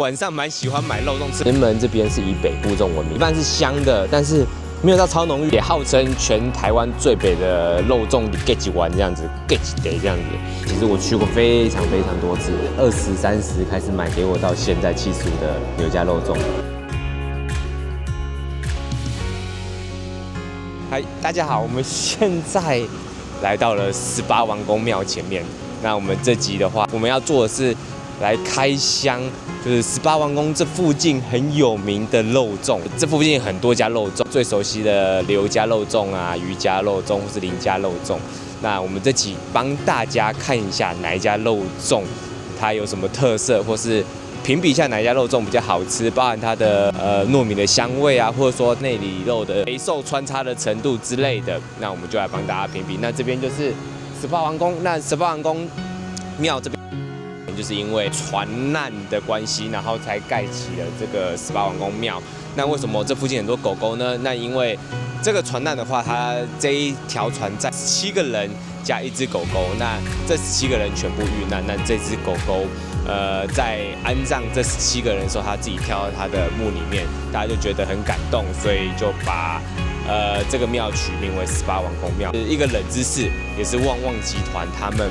晚上蠻喜歡買肉粽吃。石門這邊是以北部粽聞名，一般是香的，但是沒有到超濃郁，也號稱全台灣最北的肉粽給幾丸這樣子，給幾袋這樣子。其實我去過非常多次，20、30開始買給我到現在75的劉家肉粽。嗨，大家好，我們現在來到了18王公廟前面。那我們這集的話，我們要做的是來開箱，就是18王公這附近很有名的肉粽。這附近很多家肉粽，最熟悉的劉家肉粽啊、余家肉粽或是林家肉粽。那我們這集幫大家看一下哪一家肉粽它有什麼特色，或是評比一下哪一家肉粽比較好吃，包含它的糯米的香味啊，或者說內裡肉的肥瘦穿插的程度之類的。那我們就来幫大家評比。那這邊就是18王公，那18王公廟這邊就是因為船難的關係，然後才蓋起了這個18王公廟。那為什麼這附近很多狗狗呢？那因為這個船難的話，它這一條船載17個人加1隻狗狗，那這17個人全部遇難，那這隻狗狗在安葬這17個人的時候，他自己跳到他的墓裡面，大家就覺得很感動，所以就把這個廟取名為18王公廟。一個冷知識，也是旺旺集團他們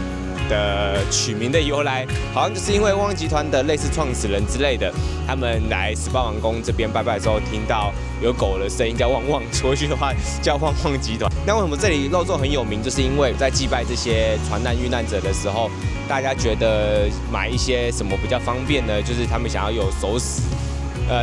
的取名的由來，好像就是因為旺旺集团的類似創始人之類的，他們来18王公這邊拜拜的時候，聽到有狗的聲音叫旺旺，回去的話叫旺旺集团。那為什麼這裡肉粽很有名？就是因為在祭拜這些船難遇難者的時候，大家覺得買一些什麼比較方便呢？就是他们想要有熟食。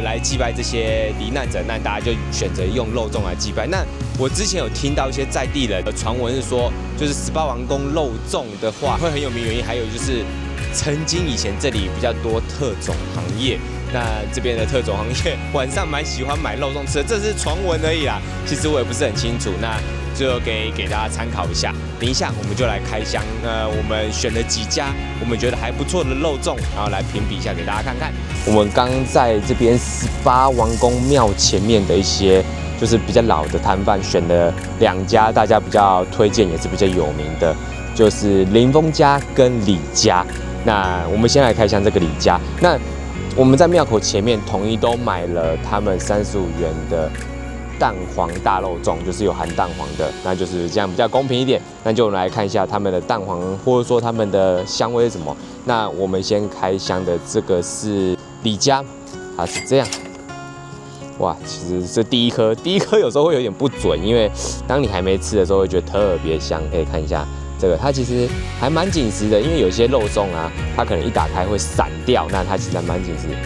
來祭拜這些罹難者，那大家就選擇用肉粽來祭拜。那我之前有聽到一些在地人的傳聞是說，就是18王公肉粽的話會很有名，原因還有就是曾經以前這裡比較多特種行業，那這邊的特種行業晚上蠻喜歡買肉粽吃的，這是傳聞而已啦。其實我也不是很清楚，那就給大家參考一下。等一下我們就來開箱，我們選了幾家我們覺得還不錯的肉粽，然後來評比一下給大家看看。我們剛在這邊18王公廟前面的一些就是比較老的攤販，選了2家大家比較推薦也是比較有名的，就是林峰家跟李家。那我們先來開箱這個李家。那我們在廟口前面統一都買了他們35元的蛋黃大肉粽，就是有含蛋黃的，那就是這樣比較公平一點。那就我们來看一下他們的蛋黄，或者說他們的香味是什麼。那我們先開箱的這個是李家，它是這樣。哇，其實這第一顆有時候會有點不準，因為當你還沒吃的時候會覺得特別香。可以看一下這個，它其實還蠻緊實的，因為有些肉粽啊，它可能一打開會散掉，那它其實還蠻緊實。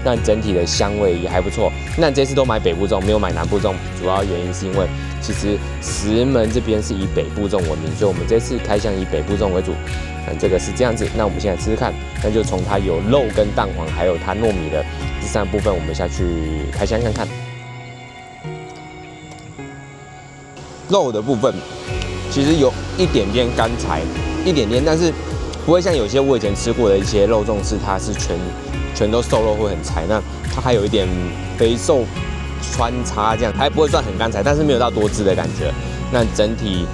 但整體的香味也還不錯。那這次都買北部粽，沒有買南部粽，主要原因是因為其實石門這邊是以北部粽聞名，所以我們這次開箱以北部粽為主。那這個是這樣子，那我們現在吃吃看，那就從它有肉跟蛋黃，還有它糯米的這3部分，我們下去開箱看看。肉的部分其實有一點點乾柴，一點點，但是不會像有些我以前吃過的一些肉粽是它是全都瘦肉會很柴，那它還有一點肥瘦穿插，這樣還不會算很乾柴，但是沒有到多汁的感覺。那整體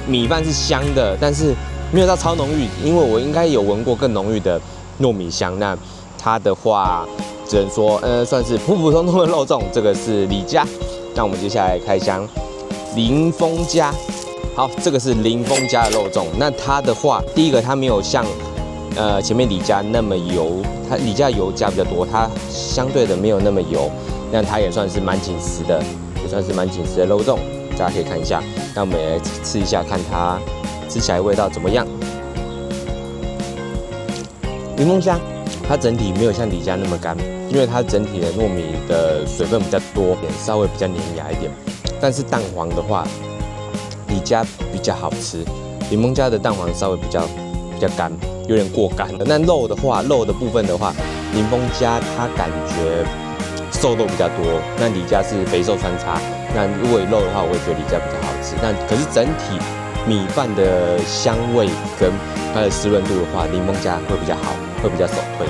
米飯是香的，但是沒有到超濃郁，因為我應該有聞過更濃郁的糯米香。那它的話只能說算是普普通通的肉粽。這個是李家，那我們接下來開箱林峰家。好，這個是林峰家的肉粽。那它的話，第一個它沒有像前面李家那麼油，它李家油加比較多，它相對的沒有那麼油，那它也算是蠻緊實的，肉粽，大家可以看一下。那我們也來吃一下，看它吃起來味道怎麼樣。林峰家，它整體沒有像李家那麼乾，因為它整體的糯米的水分比較多，稍微比較黏牙一點。但是蛋黃的話，李家比較好吃，林峰家的蛋黃稍微比較乾。有點過乾了。那肉的話，肉的部分的話，林峰家它感覺瘦肉比較多，那李家是肥瘦穿插。那如果以肉的話，我也覺得李家比較好吃。那可是整體米飯的香味跟它的濕潤度的話，林峰家會比較好，會比較首推。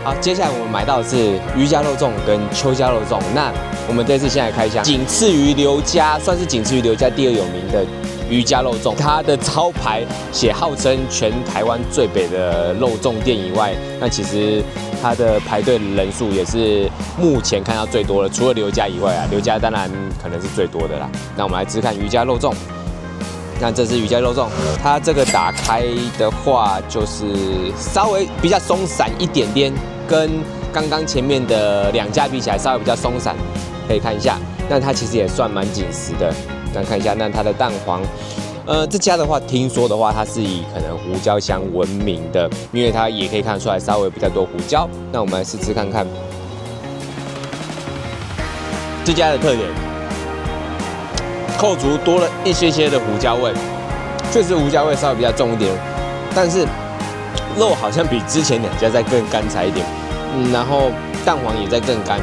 好，接下來我們買到的是余家肉粽跟邱家肉粽。那我們這次先來開箱，僅次於劉家，算是僅次於劉家第2有名的瑜伽肉粽，它的招牌寫號稱全台灣最北的肉粽店以外，那其實它的排隊人數也是目前看到最多的，除了劉家以外啊，劉家當然可能是最多的啦。那我們來吃看瑜伽肉粽。那這是瑜伽肉粽，它這個打開的話，就是稍微比較鬆散一點點，跟剛剛前面的2家比起來，稍微比較鬆散，可以看一下。那它其實也算蠻緊實的。那看一下，那它的蛋黃，這家的話，聽說的話，它是以可能胡椒香聞名的，因為它也可以看得出來稍微比較多胡椒。那我們來試吃看看，這家的特點。扣除多了一些的胡椒味，確實胡椒味稍微比較重一點，但是肉好像比之前2家再更乾柴一點，然後蛋黃也在更乾。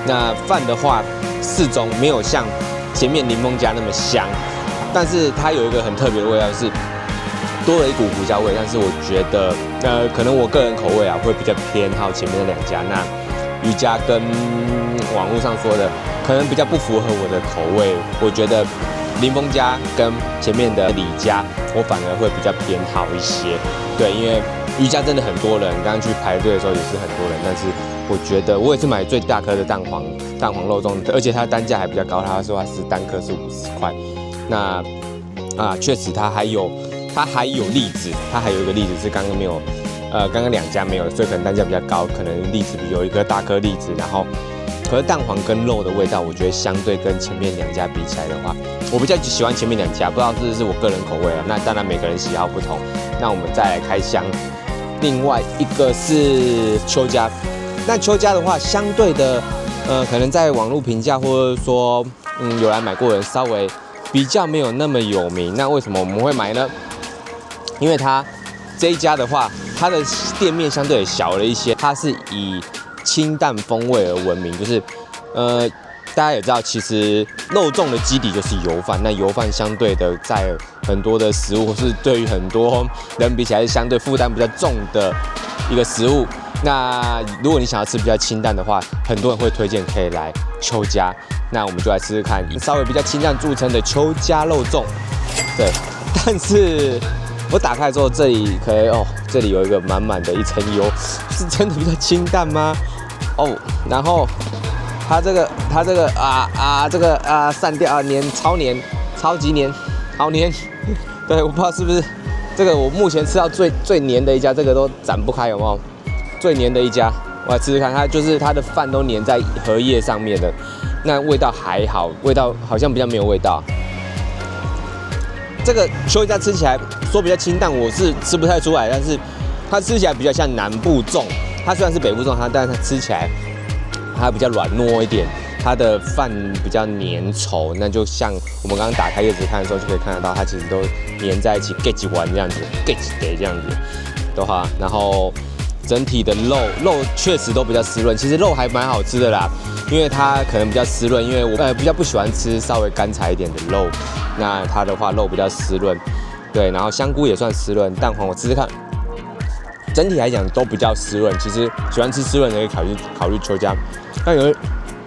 那飯的話，適中，沒有像前面檸檬家那麼香，但是它有一個很特別的味道，是多了一股胡椒味。但是我覺得，可能我個人口味啊，會比較偏好前面的2家。那瑜伽跟網絡上說的，可能比較不符合我的口味。我覺得林峰家跟前面的李家，我反而会比較偏好一些。對，因為瑜伽真的很多人，剛剛去排隊的時候也是很多人。但是我覺得我也是買最大顆的蛋黄肉粽，而且它的单價還比較高，他說它是單顆是50塊。那確實它還有栗子，它還有一個栗子是剛剛沒有。剛剛2家沒有，所以可能單價比較高，可能栗子有一顆大顆栗子，然後可是蛋黃跟肉的味道，我覺得相對跟前面2家比起来的話，我比較喜歡前面2家，不知道是我個人口味啊。那當然每個人喜好不同。那我們再來開箱，另外一個是邱家。那邱家的話，相對的，可能在網絡評價或者說，有來買過的人稍微比較沒有那麼有名。那為什麼我們會買呢？因為它這一家的話，它的店面相對也小了一些，它是以清淡風味而聞名，就是大家也知道，其實肉粽的基底就是油飯，那油飯相對的在很多的食物是对於很多人比起來是相对負擔比較重的一個食物。那如果你想要吃比較清淡的話，很多人會推薦可以來邱家。那我們就來試試看，稍微比較清淡著稱的邱家肉粽。對，但是我打開之後，這裡可以這裡有一個滿滿的一層油，是真的比較清淡嗎？然後它這個散掉黏，超級黏，好黏。對，我不知道是不是這個我目前吃到最黏的一家，這個都展不開，有沒有？最黏的一家，我來吃吃看，它就是它的飯都黏在荷葉上面的，那味道還好，味道好像比較沒有味道。這個邱家吃起來說比較清淡，我是吃不太出來，但是它吃起來比較像南部粽。它雖然是北部粽，但是它吃起來它比較軟糯一點，它的飯比較粘稠。那就像我們剛剛打開葉子看的時候，就可以看得到，它其實都粘在一起，夾一丸這樣子，夾一這樣子的話，然後整體的肉確實都比較濕潤，其實肉還蠻好吃的啦，因為它可能比較濕潤，因為我比較不喜歡吃稍微乾柴一點的肉，那它的話肉比較濕潤，對，然後香菇也算濕潤，蛋黃我吃吃看，整體來講都比較濕潤，其實喜歡吃濕潤的可以考慮邱家，但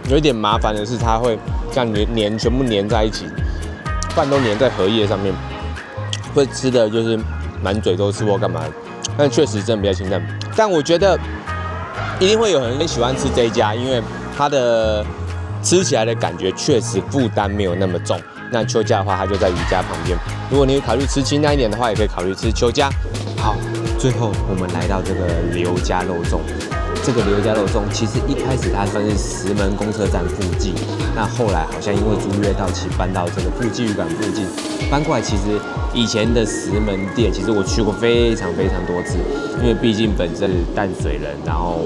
有一點麻煩的是它會這樣全部粘在一起，飯都粘在荷葉上面，會吃的就是滿嘴都是或幹嘛的，但確實真的比較清淡。但我覺得一定會有人喜歡吃這一家，因為它的吃起來的感覺確實負擔沒有那麼重。那邱家的話，它就在瑜伽旁邊。如果你考慮吃清淡一點的話，也可以考慮吃邱家。好，最後我們來到這個劉家肉粽。這個劉家肉粽其實一開始它算是石門公車站附近，那後來好像因為租約到期搬到這個富基旅館附近。搬過來，其實以前的石門店，其實我去過非常多次，因為畢竟本身是淡水人，然後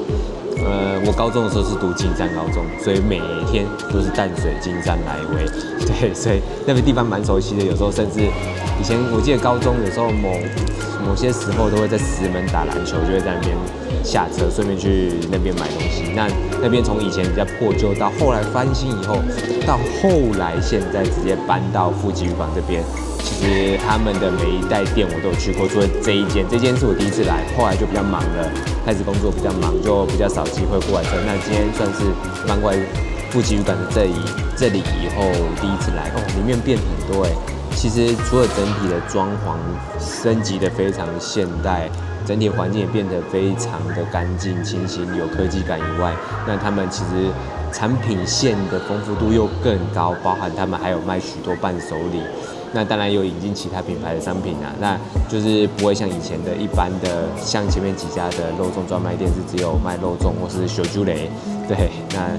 我高中的時候是讀金山高中，所以每天都是淡水金山來回，對，所以那個地方蠻熟悉的。有時候甚至以前我記得高中有時候某些時候都會在石門打籃球，就會在那邊下車，順便去那邊買東西。那邊從以前比較破舊，到後來翻新以後，到後來現在直接搬到富基旅館這邊。其實他們的每一代店我都有去過，除了這一間是我第一次來，後來就比較忙了，開始工作比較忙，就比較少機會過來吃。那今天算是搬過來富基旅館的這裡以後第一次來，裡面變很多其實除了整體的裝潢升級的非常現代，整體環境也變得非常的乾淨清新，有科技感以外，那他們其實產品線的豐富度又更高，包含他們還有賣許多伴手禮。那當然有引進其他品牌的商品啊，那就是不會像以前的一般的，像前面幾家的肉粽專賣店是只有賣肉粽或是小豬雷，對，那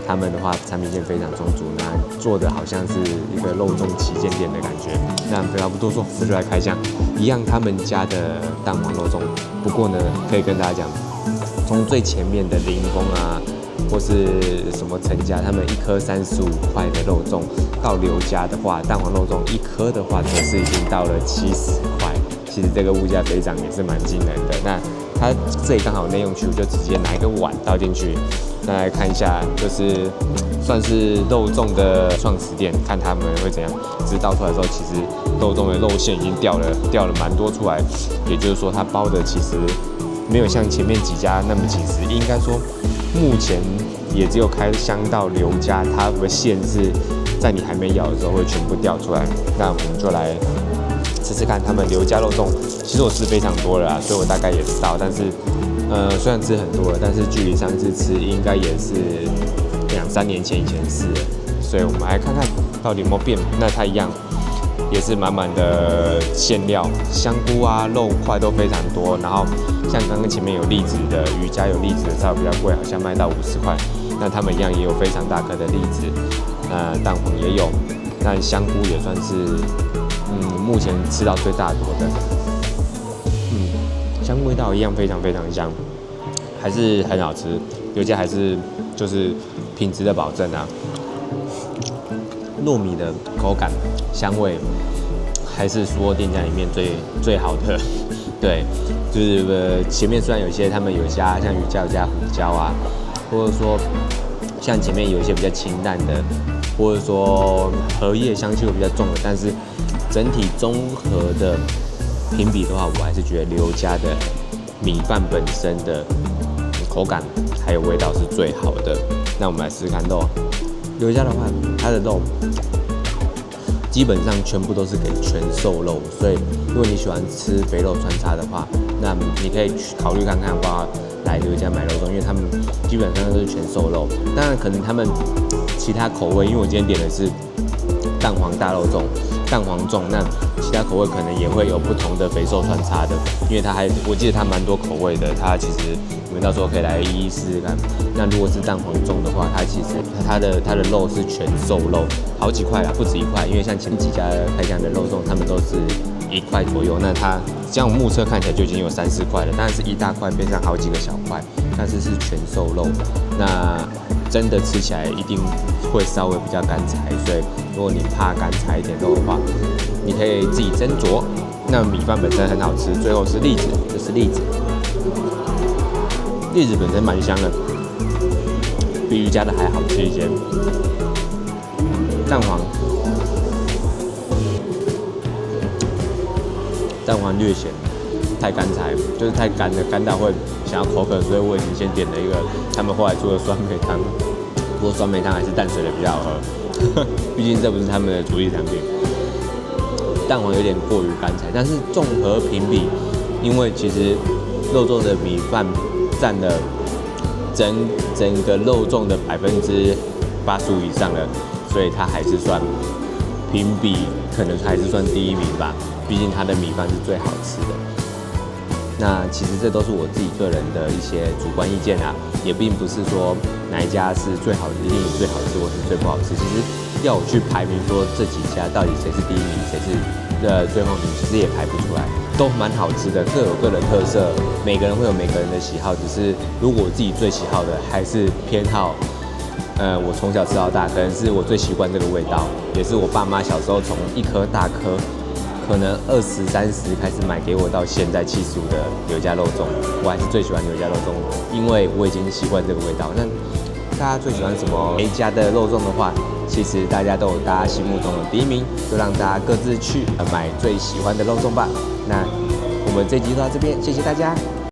他們的話產品線非常充足，那做的好像是一個肉粽旗艦店的感覺。那废話不多說，我就來開箱一樣他們家的蛋黃肉粽。不過呢，可以跟大家講，從最前面的林峰啊，或是什麼陳家，他們一顆35塊的肉粽，到劉家的話，蛋黃肉粽一顆的話，則是已經到了70塊。其實這個物價飛漲也是蠻驚人的。那它這裡剛好內用區，就直接拿一個碗倒進去。再來看一下，就是算是肉粽的創始店，看他们會怎樣。只是倒出來的時候，其實肉粽的肉餡已經掉了蠻多出来，也就是說它包的其實沒有像前面幾家那麼緊實。應該說，目前也只有開箱到劉家，它的餡是在你還沒咬的時候會全部掉出來。那我們就來吃吃看他們劉家肉粽。其實我吃非常多了啦，所以我大概也知道。但是雖然吃很多了，但是距離上次吃應該也是2-3年前以前吃的，所以我們來看看到底有沒有变。那它一樣也是滿滿的餡料，香菇啊、肉塊都非常多。然後像剛剛前面有栗子的，余家有栗子的稍微比較貴，好像賣到50塊。那他們一樣也有非常大顆的栗子，蛋黃也有，但香菇也算是目前吃到最大坨的。香味道一樣非常非常香，還是很好吃。刘家還是就是品質的保證啊，糯米的口感、香味，還是說店家裡面最好的。對，就是前面雖然有些他們有加，像余家有加胡椒啊，或者說像前面有一些比較清淡的，或者說荷葉香氣會比較重的，但是整體綜合的評比的話，我還是覺得劉家的米飯本身的口感還有味道是最好的。那我們來試試看肉。劉家的话，它的肉基本上全部都是給全瘦肉，所以如果你喜歡吃肥肉穿插的話，那你可以考慮看看，包括來劉家買肉粽，因為他們基本上都是全瘦肉。當然，可能他们其他口味，因為我今天點的是蛋黃大肉粽。蛋黃粽，那其他口味可能也會有不同的肥瘦穿插的，因為我記得它蠻多口味的，它其實你們到時候可以來一一試試看。那如果是蛋黃粽的話，它其實它的肉是全瘦肉，好幾塊啦，不止1塊，因為像前幾家開箱的肉粽，他們都是1塊左右，那它這樣目測看起來就已經有3-4塊了，當然是一大塊變成好幾個小塊，但是是全瘦肉，那真的吃起来一定會稍微比較乾柴，所以如果你怕乾柴一點肉的話，你可以自己斟酌。那米飯本身很好吃，最後是栗子，這是栗子，栗子本身蠻香的，比余家的還好吃一些。蛋黃略鹹，太乾柴，就是太乾了，乾到會想要口渴，所以我已經先點了一個他們後來做的酸梅湯。不過酸梅湯還是淡水的比較好喝，畢竟這不是他們的主力產品。蛋黃有點過於乾柴，但是綜合評比，因為其實肉粽的米飯佔了整個肉粽的85%以上了，所以它還是算評比，可能還是算第1名吧。畢竟它的米飯是最好吃的。那其實這都是我自己個人的一些主觀意見啊，也並不是說哪一家是最好吃，一定最好吃或是最不好吃。其實要我去排名說這幾家到底誰是第1名，誰是最後名，其實也排不出来，都蠻好吃的，各有各的特色，每個人會有每個人的喜好。只是如果我自己最喜好的還是偏好，我從小吃到大，可能是我最習慣這個味道，也是我爸媽小時候從一顆大顆。可能20-30開始買給我到現在75的劉家肉粽，我還是最喜歡劉家肉粽，因為我已經習慣這個味道。那大家最喜歡什麼哪一家的肉粽的話，其實大家都有大家心目中的第1名，就讓大家各自去買最喜歡的肉粽吧。那我們這集就到這邊，謝謝大家。